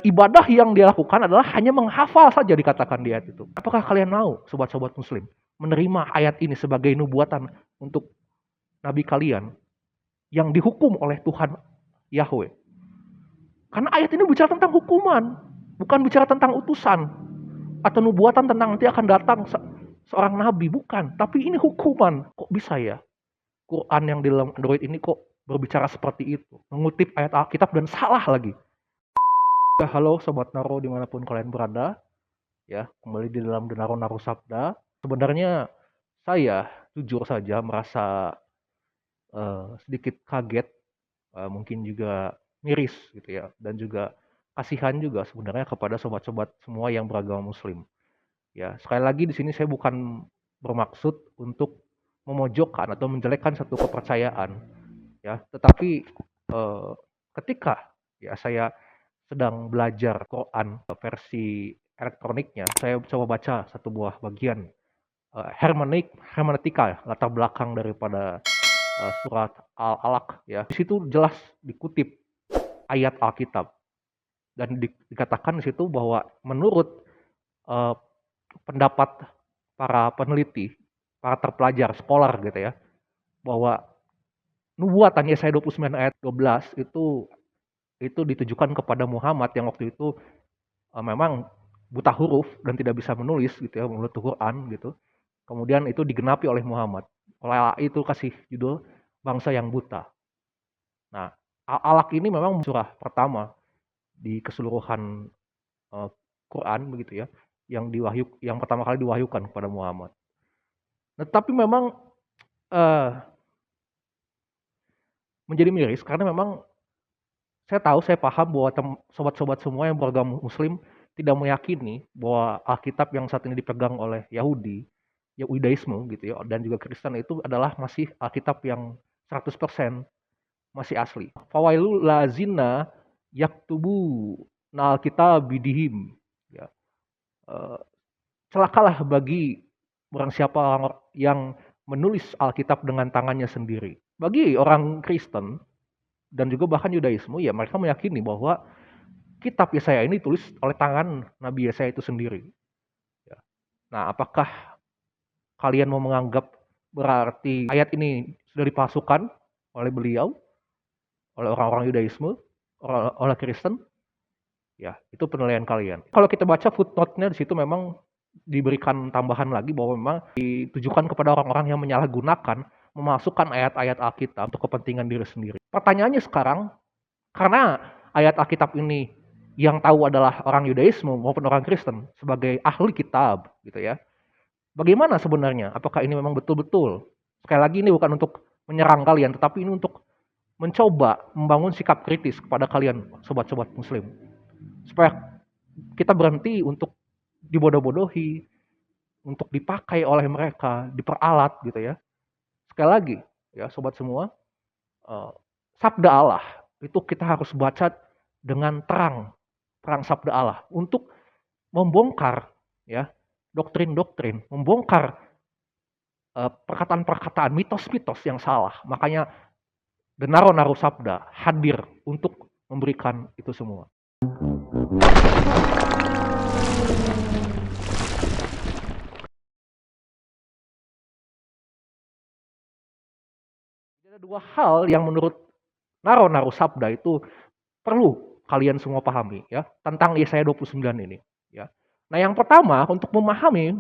ibadah yang dia lakukan adalah hanya menghafal saja dikatakan di ayat itu. Apakah kalian mau, sobat-sobat muslim, menerima ayat ini sebagai nubuatan untuk nabi kalian yang dihukum oleh Tuhan Yahweh? Karena ayat ini bicara tentang hukuman, bukan bicara tentang utusan atau nubuatan tentang nanti akan datang seorang nabi, bukan. Tapi ini hukuman. Kok bisa ya? Quran yang di dalam Android ini kok berbicara seperti itu, mengutip ayat Alkitab dan salah lagi. Ya, halo Sobat Naro dimanapun kalian berada, ya kembali di dalam Naro Naro Sabda. Sebenarnya saya jujur saja merasa sedikit kaget, mungkin juga miris gitu ya, dan juga kasihan juga sebenarnya kepada sobat-sobat semua yang beragama Muslim. Ya sekali lagi di sini saya bukan bermaksud untuk memojokkan atau menjelekkan satu kepercayaan, ya, tetapi ketika ya saya sedang belajar Quran versi elektroniknya, saya coba baca satu buah bagian hermeneutika latar belakang daripada surat Al-Alaq, ya. Di situ jelas dikutip ayat Alkitab dan dikatakan di situ bahwa menurut pendapat para peneliti, para terpelajar, scholar gitu ya, bahwa nubuatan Yesaya 29 ayat 12 itu ditujukan kepada Muhammad yang waktu itu memang buta huruf dan tidak bisa menulis gitu ya, menurut Quran gitu. Kemudian itu digenapi oleh Muhammad. Oleh itu kasih judul bangsa yang buta. Nah, Al-Alaq ini memang surah pertama di keseluruhan Quran begitu ya, yang pertama kali diwahyukan kepada Muhammad. Nah, tapi memang menjadi miris karena memang saya paham bahwa sobat-sobat semua yang beragama Muslim tidak meyakini bahwa Alkitab yang saat ini dipegang oleh Yahudaisme gitu ya, dan juga Kristen itu adalah masih Alkitab yang 100% masih asli. Fawailul lazina yaktubu nal kita bidihim. Ya. Celakalah bagi orang siapa yang menulis Alkitab dengan tangannya sendiri. Bagi orang Kristen dan juga bahkan Yudaisme, ya mereka meyakini bahwa kitab Yesaya ini ditulis oleh tangan Nabi Yesaya itu sendiri. Ya. Nah, apakah kalian mau menganggap berarti ayat ini sudah dipalsukan oleh beliau, oleh orang-orang Yudaisme, oleh Kristen? Ya, itu penilaian kalian. Kalau kita baca footnote-nya di situ memang diberikan tambahan lagi bahwa memang ditujukan kepada orang-orang yang menyalahgunakan memasukkan ayat-ayat Alkitab untuk kepentingan diri sendiri. Pertanyaannya sekarang, karena ayat Alkitab ini yang tahu adalah orang Yudaisme maupun orang Kristen sebagai ahli kitab gitu ya. Bagaimana sebenarnya? Apakah ini memang betul-betul? Sekali lagi ini bukan untuk menyerang kalian, tetapi ini untuk mencoba membangun sikap kritis kepada kalian sobat-sobat Muslim. Supaya kita berhenti untuk dibodoh-bodohi, untuk dipakai oleh mereka, diperalat gitu ya. Sekali lagi ya sobat semua, sabda Allah itu kita harus baca dengan terang sabda Allah untuk membongkar ya doktrin-doktrin, membongkar perkataan-perkataan, mitos-mitos yang salah. Makanya The Naro Sabda hadir untuk memberikan itu semua. Ada dua hal yang menurut Naro Sabda itu perlu kalian semua pahami ya tentang Yesaya 29 ini ya. Nah, yang pertama untuk memahami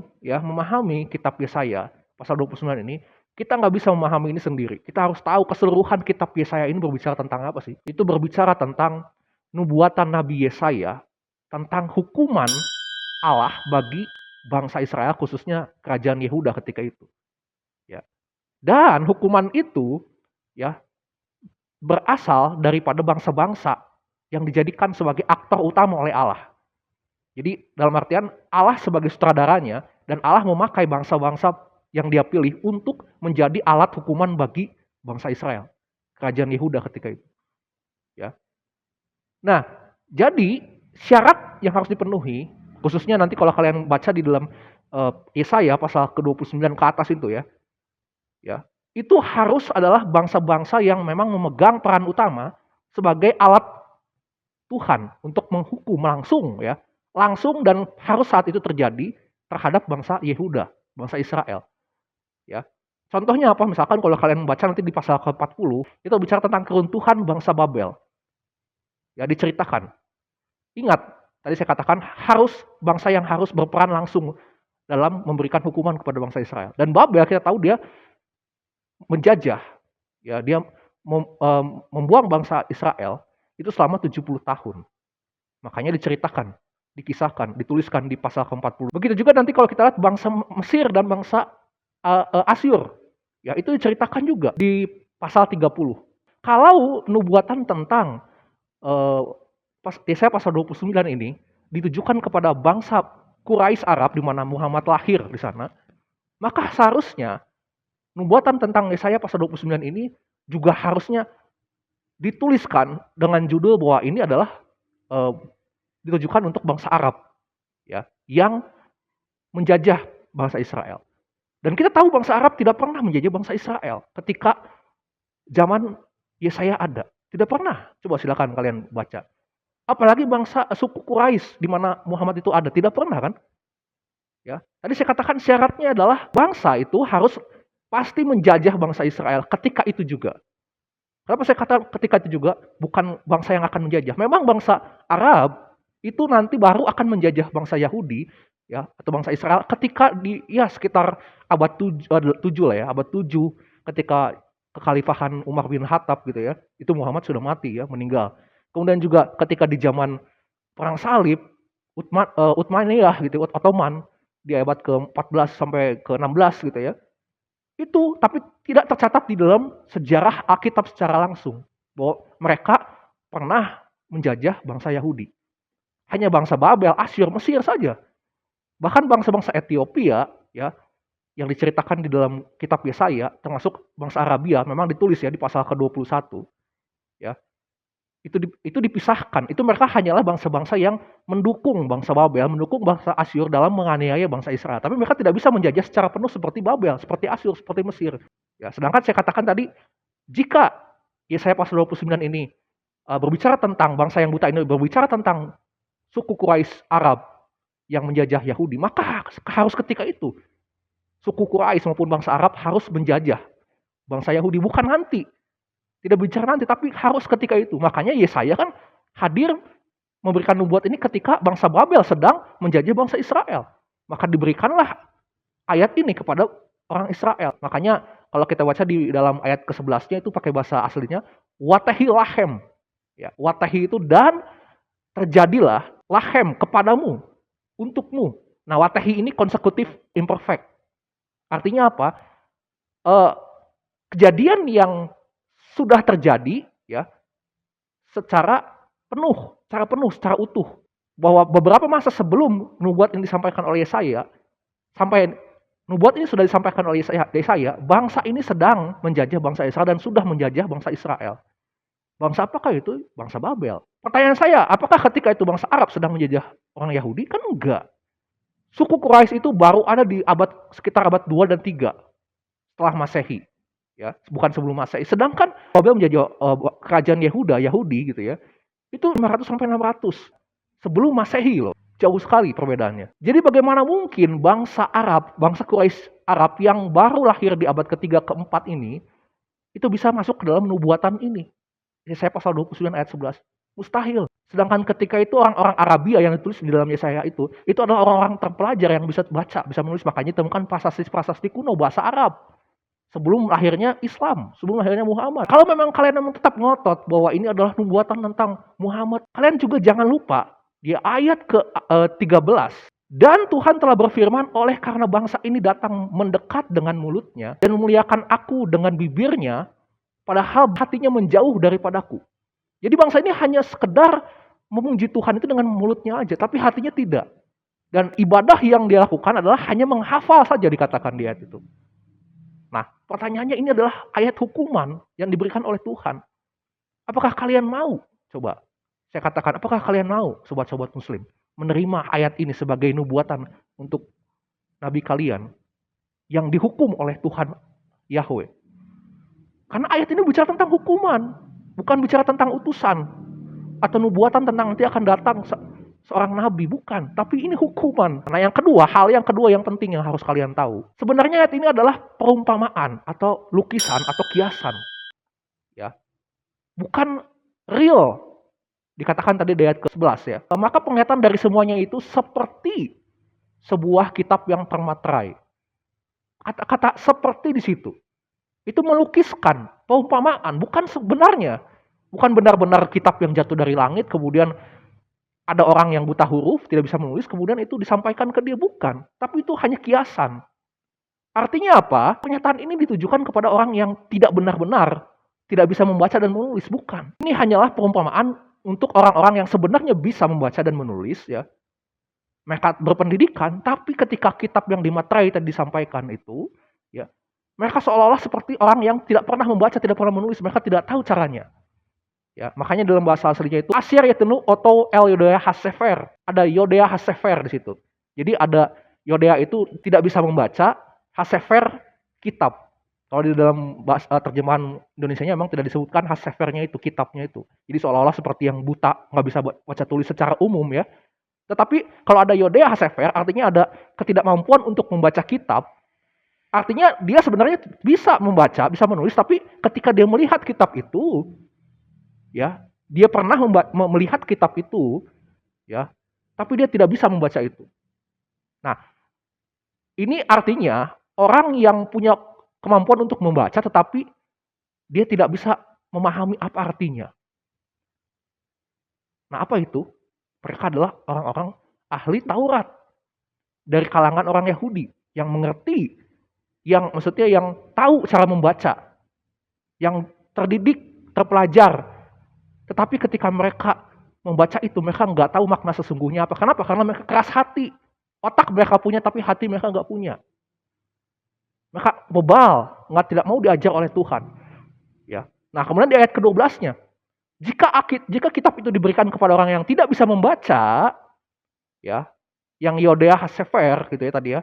kitab Yesaya pasal 29 ini, kita nggak bisa memahami ini sendiri. Kita harus tahu keseluruhan kitab Yesaya ini berbicara tentang apa sih? Itu berbicara tentang nubuatan Nabi Yesaya tentang hukuman Allah bagi bangsa Israel, khususnya kerajaan Yehuda ketika itu. Ya. Dan hukuman itu ya berasal daripada bangsa-bangsa yang dijadikan sebagai aktor utama oleh Allah. Jadi dalam artian Allah sebagai sutradaranya dan Allah memakai bangsa-bangsa yang dia pilih untuk menjadi alat hukuman bagi bangsa Israel, kerajaan Yehuda ketika itu. Ya. Nah, jadi syarat yang harus dipenuhi, khususnya nanti kalau kalian baca di dalam Yesaya pasal ke-29 ke atas itu ya, itu harus adalah bangsa-bangsa yang memang memegang peran utama sebagai alat Tuhan untuk menghukum langsung ya, langsung dan harus saat itu terjadi terhadap bangsa Yehuda, bangsa Israel ya. Contohnya apa? Misalkan kalau kalian membaca nanti di pasal ke-40 itu bicara tentang keruntuhan bangsa Babel. Ya, diceritakan. Ingat, tadi saya katakan harus bangsa yang harus berperan langsung dalam memberikan hukuman kepada bangsa Israel. Dan Babel kita tahu dia menjajah, ya dia membuang bangsa Israel itu selama 70 tahun. Makanya diceritakan, dikisahkan, dituliskan di pasal ke-40. Begitu juga nanti kalau kita lihat bangsa Mesir dan bangsa Asyur, ya itu diceritakan juga di pasal 30. Kalau nubuatan tentang Yesaya pasal 29 ini ditujukan kepada bangsa Quraisy Arab di mana Muhammad lahir di sana, maka seharusnya nubuatan tentang Yesaya pasal 29 ini juga harusnya dituliskan dengan judul bahwa ini adalah ditujukan untuk bangsa Arab ya yang menjajah bangsa Israel. Dan kita tahu bangsa Arab tidak pernah menjajah bangsa Israel ketika zaman Yesaya ada. Tidak pernah. Coba silakan kalian baca. Apalagi bangsa suku Quraisy di mana Muhammad itu ada, tidak pernah kan? Ya. Tadi saya katakan syaratnya adalah bangsa itu harus pasti menjajah bangsa Israel ketika itu juga. Kenapa saya katakan ketika itu juga bukan bangsa yang akan menjajah. Memang bangsa Arab itu nanti baru akan menjajah bangsa Yahudi ya atau bangsa Israel ketika di ya sekitar abad 7 lah ya, abad 7 ketika kekhalifahan Umar bin Khattab gitu ya. Itu Muhammad sudah mati ya, meninggal. Kemudian juga ketika di zaman perang salib Utsmaniyah gitu, Ottoman di abad ke-14 sampai ke-16 gitu ya. Itu tapi tidak tercatat di dalam sejarah Alkitab secara langsung bahwa mereka pernah menjajah bangsa Yahudi. Hanya bangsa Babel, Asyur, Mesir saja. Bahkan bangsa-bangsa Ethiopia ya yang diceritakan di dalam kitab Yesaya termasuk bangsa Arabia memang ditulis ya di pasal ke-21 ya. Itu dipisahkan. Itu mereka hanyalah bangsa-bangsa yang mendukung bangsa Babel, mendukung bangsa Asyur dalam menganiaya bangsa Israel. Tapi mereka tidak bisa menjajah secara penuh seperti Babel, seperti Asyur, seperti Mesir. Ya, sedangkan saya katakan tadi, jika Yesaya pasal 29 ini berbicara tentang bangsa yang buta ini, berbicara tentang suku Quraisy Arab yang menjajah Yahudi, maka harus ketika itu suku Quraisy maupun bangsa Arab harus menjajah bangsa Yahudi, bukan nanti. Tidak bicara nanti, tapi harus ketika itu. Makanya Yesaya kan hadir memberikan nubuat ini ketika bangsa Babel sedang menjajah bangsa Israel. Maka diberikanlah ayat ini kepada orang Israel. Makanya kalau kita baca di dalam ayat ke-11-nya itu pakai bahasa aslinya, watahi lahem. Ya, watahi itu dan terjadilah lahem kepadamu, untukmu. Nah, watahi ini konsekutif imperfect. Artinya apa? Kejadian yang sudah terjadi ya secara penuh, secara utuh. Bahwa beberapa masa sebelum nubuat ini disampaikan oleh Yesaya, sampai nubuat ini sudah disampaikan oleh Yesaya, bangsa ini sedang menjajah bangsa Israel dan sudah menjajah bangsa Israel. Bangsa apakah itu? Bangsa Babel. Pertanyaan saya, apakah ketika itu bangsa Arab sedang menjajah orang Yahudi? Kan enggak. Suku Quraisy itu baru ada di sekitar abad 2 dan 3 setelah Masehi. Ya, bukan sebelum Masehi. Sedangkan Babel menjadi kerajaan Yahudi gitu ya. Itu 500 sampai 600 sebelum Masehi loh. Jauh sekali perbedaannya. Jadi bagaimana mungkin bangsa Arab, bangsa Quraisy Arab yang baru lahir di abad ketiga keempat ini itu bisa masuk ke dalam nubuatan ini. Yesaya pasal 29 ayat 11. Mustahil. Sedangkan ketika itu orang-orang Arabia yang ditulis di dalam Yesaya itu adalah orang-orang terpelajar yang bisa baca, bisa menulis. Makanya temukan prasasti kuno bahasa Arab. Sebelum lahirnya Islam, sebelum lahirnya Muhammad. Kalau memang kalian memang tetap ngotot bahwa ini adalah nubuatan tentang Muhammad, kalian juga jangan lupa di ayat ke-13. Dan Tuhan telah berfirman, oleh karena bangsa ini datang mendekat dengan mulutnya dan memuliakan aku dengan bibirnya, padahal hatinya menjauh daripadaku. Jadi bangsa ini hanya sekedar memuji Tuhan itu dengan mulutnya aja, tapi hatinya tidak. Dan ibadah yang dia lakukan adalah hanya menghafal saja dikatakan di ayat itu. Nah, pertanyaannya ini adalah ayat hukuman yang diberikan oleh Tuhan. Apakah kalian mau? Coba, saya katakan, apakah kalian mau, sobat-sobat muslim, menerima ayat ini sebagai nubuatan untuk nabi kalian yang dihukum oleh Tuhan Yahweh? Karena ayat ini bicara tentang hukuman, bukan bicara tentang utusan. atau nubuatan tentang nanti akan datang seorang nabi, bukan. Tapi ini hukuman. Nah yang kedua, hal yang kedua yang penting yang harus kalian tahu. Sebenarnya ayat ini adalah perumpamaan atau lukisan atau kiasan. Ya, bukan real. Dikatakan tadi di ayat ke-11 ya. Maka penglihatan dari semuanya itu seperti sebuah kitab yang termaterai. Kata-kata seperti di situ. Itu melukiskan perumpamaan, bukan sebenarnya. Bukan benar-benar kitab yang jatuh dari langit, kemudian ada orang yang buta huruf, tidak bisa menulis, kemudian itu disampaikan ke dia, bukan. Tapi itu hanya kiasan. Artinya apa? Pernyataan ini ditujukan kepada orang yang tidak benar-benar, tidak bisa membaca dan menulis, bukan. Ini hanyalah perumpamaan untuk orang-orang yang sebenarnya bisa membaca dan menulis, ya. Mereka berpendidikan, tapi ketika kitab yang dimaterai tadi disampaikan itu, ya, mereka seolah-olah seperti orang yang tidak pernah membaca, tidak pernah menulis, mereka tidak tahu caranya. Ya, makanya dalam bahasa aslinya itu Asyir yatenu oto el Yodea hasefer. Ada Yodea hasefer di situ. Jadi ada Yodea itu tidak bisa membaca, hasefer kitab. Kalau di dalam bahasa terjemahan Indonesianya memang tidak disebutkan hasefernya itu, kitabnya itu. Jadi seolah-olah seperti yang buta, nggak bisa baca tulis secara umum ya. Tetapi kalau ada Yodea hasefer, artinya ada ketidakmampuan untuk membaca kitab. Artinya dia sebenarnya bisa membaca, bisa menulis, tapi ketika dia melihat kitab itu, ya, dia pernah melihat kitab itu, ya, tapi dia tidak bisa membaca itu. Nah, ini artinya orang yang punya kemampuan untuk membaca, tetapi dia tidak bisa memahami apa artinya. Nah, apa itu? Mereka adalah orang-orang ahli Taurat dari kalangan orang Yahudi yang mengerti, yang maksudnya yang tahu cara membaca, yang terdidik, terpelajar. Tetapi ketika mereka membaca itu, mereka nggak tahu makna sesungguhnya apa. Kenapa? Karena mereka keras hati. Otak mereka punya, tapi hati mereka nggak punya. Mereka bebal, tidak mau diajar oleh Tuhan. Ya. Nah, kemudian di ayat ke-12-nya, jika kitab itu diberikan kepada orang yang tidak bisa membaca, ya, yang Yodea Hasefer gitu ya tadi ya,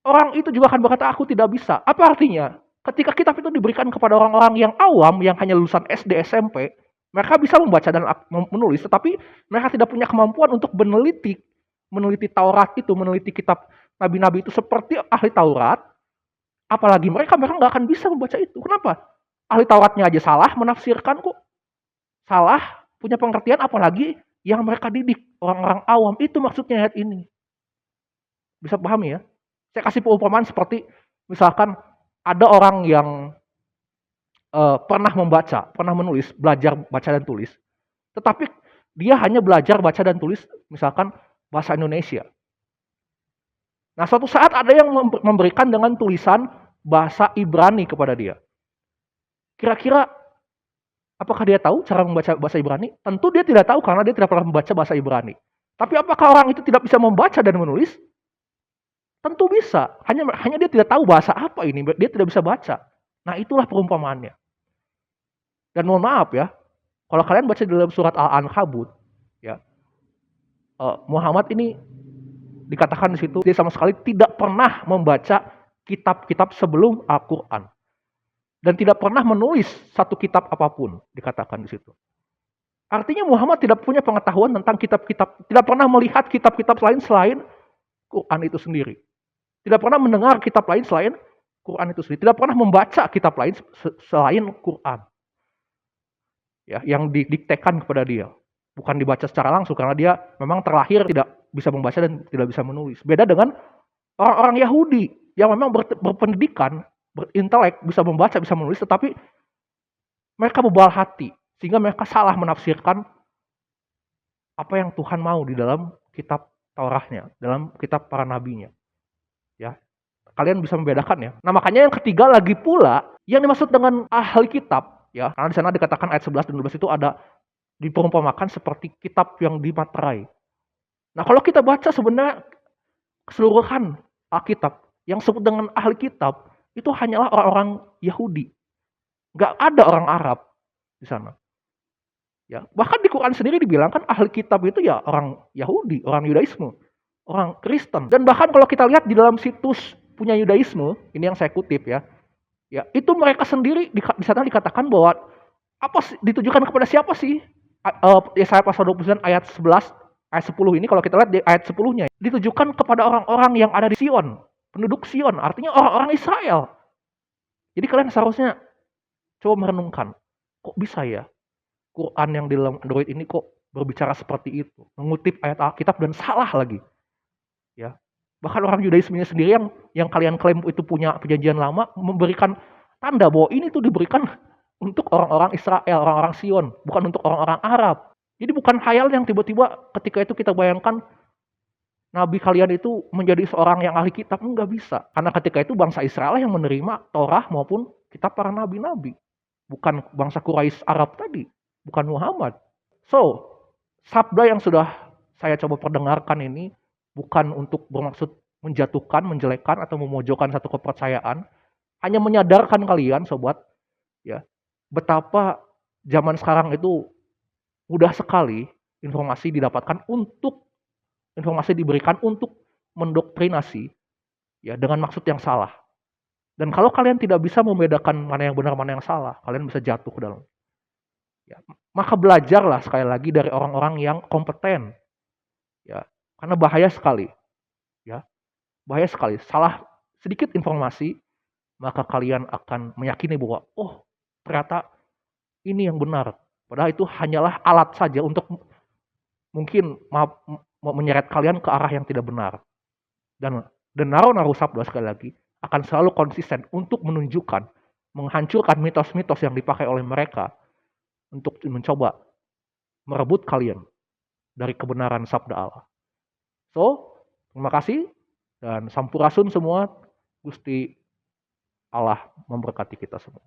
orang itu juga akan berkata, aku tidak bisa. Apa artinya? Ketika kitab itu diberikan kepada orang-orang yang awam, yang hanya lulusan SD, SMP, mereka bisa membaca dan menulis, tetapi mereka tidak punya kemampuan untuk meneliti Taurat itu, meneliti kitab nabi-nabi itu seperti ahli Taurat. Apalagi mereka nggak akan bisa membaca itu. Kenapa? Ahli Tauratnya aja salah menafsirkan kok. Salah, punya pengertian, apalagi yang mereka didik, orang-orang awam. Itu maksudnya ayat ini. Bisa pahami ya? Saya kasih perumpamaan seperti, misalkan ada orang yang pernah membaca, pernah menulis, belajar baca dan tulis, tetapi dia hanya belajar baca dan tulis misalkan bahasa Indonesia. Nah, suatu saat ada yang memberikan dengan tulisan bahasa Ibrani kepada dia. Kira-kira apakah dia tahu cara membaca bahasa Ibrani? Tentu dia tidak tahu karena dia tidak pernah membaca bahasa Ibrani. Tapi apakah orang itu tidak bisa membaca dan menulis? Tentu bisa. Hanya dia tidak tahu bahasa apa ini, dia tidak bisa baca. Nah, itulah perumpamaannya. Dan mohon maaf ya, kalau kalian baca dalam surat Al-Ankabut, ya, Muhammad ini dikatakan di situ dia sama sekali tidak pernah membaca kitab-kitab sebelum Al-Quran dan tidak pernah menulis satu kitab apapun, dikatakan di situ. Artinya Muhammad tidak punya pengetahuan tentang kitab-kitab, tidak pernah melihat kitab-kitab lain selain Quran itu sendiri, tidak pernah mendengar kitab lain selain Quran itu sendiri, tidak pernah membaca kitab lain selain Quran. Ya, yang didiktekan kepada dia, bukan dibaca secara langsung karena dia memang terlahir tidak bisa membaca dan tidak bisa menulis. Beda dengan orang-orang Yahudi yang memang berpendidikan, berintelek, bisa membaca, bisa menulis, tetapi mereka bebal hati sehingga mereka salah menafsirkan apa yang Tuhan mau di dalam kitab Tauratnya, dalam kitab para nabinya. Ya, kalian bisa membedakan ya. Nah, makanya yang ketiga lagi pula yang dimaksud dengan ahli kitab. Ya, karena di sana dikatakan ayat 11 dan 12 itu ada diperumpamakan seperti kitab yang dimaterai. Nah, kalau kita baca sebenarnya keseluruhan Alkitab yang disebut dengan ahli kitab itu hanyalah orang-orang Yahudi. Nggak ada orang Arab di sana. Ya, bahkan di Quran sendiri dibilang kan ahli kitab itu ya orang Yahudi, orang Yudaisme, orang Kristen. Dan bahkan kalau kita lihat di dalam situs punya Yudaisme, ini yang saya kutip ya. Ya, itu mereka sendiri di sana dikatakan bahwa apa sih, ditujukan kepada siapa sih Yesaya pasal 29 ayat 11, ayat 10 ini kalau kita lihat di ayat 10-nya ditujukan kepada orang-orang yang ada di Sion, penduduk Sion, artinya orang-orang Israel. Jadi kalian seharusnya coba merenungkan, kok bisa ya Quran yang di dalam Android ini kok berbicara seperti itu, mengutip ayat Alkitab dan salah lagi, ya. Bahkan orang Yudaismenya sendiri yang kalian klaim itu punya perjanjian lama memberikan tanda bahwa ini tuh diberikan untuk orang-orang Israel, orang-orang Sion, bukan untuk orang-orang Arab. Jadi bukan khayal yang tiba-tiba ketika itu kita bayangkan nabi kalian itu menjadi seorang yang ahli kitab, enggak bisa. Karena ketika itu bangsa Israel yang menerima Torah maupun kitab para nabi-nabi. Bukan bangsa Quraisy Arab tadi, bukan Muhammad. So, sabda yang sudah saya coba perdengarkan ini bukan untuk bermaksud menjatuhkan, menjelekkan atau memojokkan satu kepercayaan, hanya menyadarkan kalian sobat, ya, betapa zaman sekarang itu mudah sekali informasi diberikan untuk mendoktrinasi, ya, dengan maksud yang salah. Dan kalau kalian tidak bisa membedakan mana yang benar mana yang salah, kalian bisa jatuh ke dalam. Ya, maka belajarlah sekali lagi dari orang-orang yang kompeten, ya, karena bahaya sekali, ya, bahaya sekali. Salah sedikit informasi, maka kalian akan meyakini bahwa oh ternyata ini yang benar. Padahal itu hanyalah alat saja untuk mungkin menyeret kalian ke arah yang tidak benar. Dan naruh sabda sekali lagi akan selalu konsisten untuk menunjukkan, menghancurkan mitos-mitos yang dipakai oleh mereka untuk mencoba merebut kalian dari kebenaran sabda Allah. So, terima kasih dan sampurasun semua. Gusti Allah memberkati kita semua.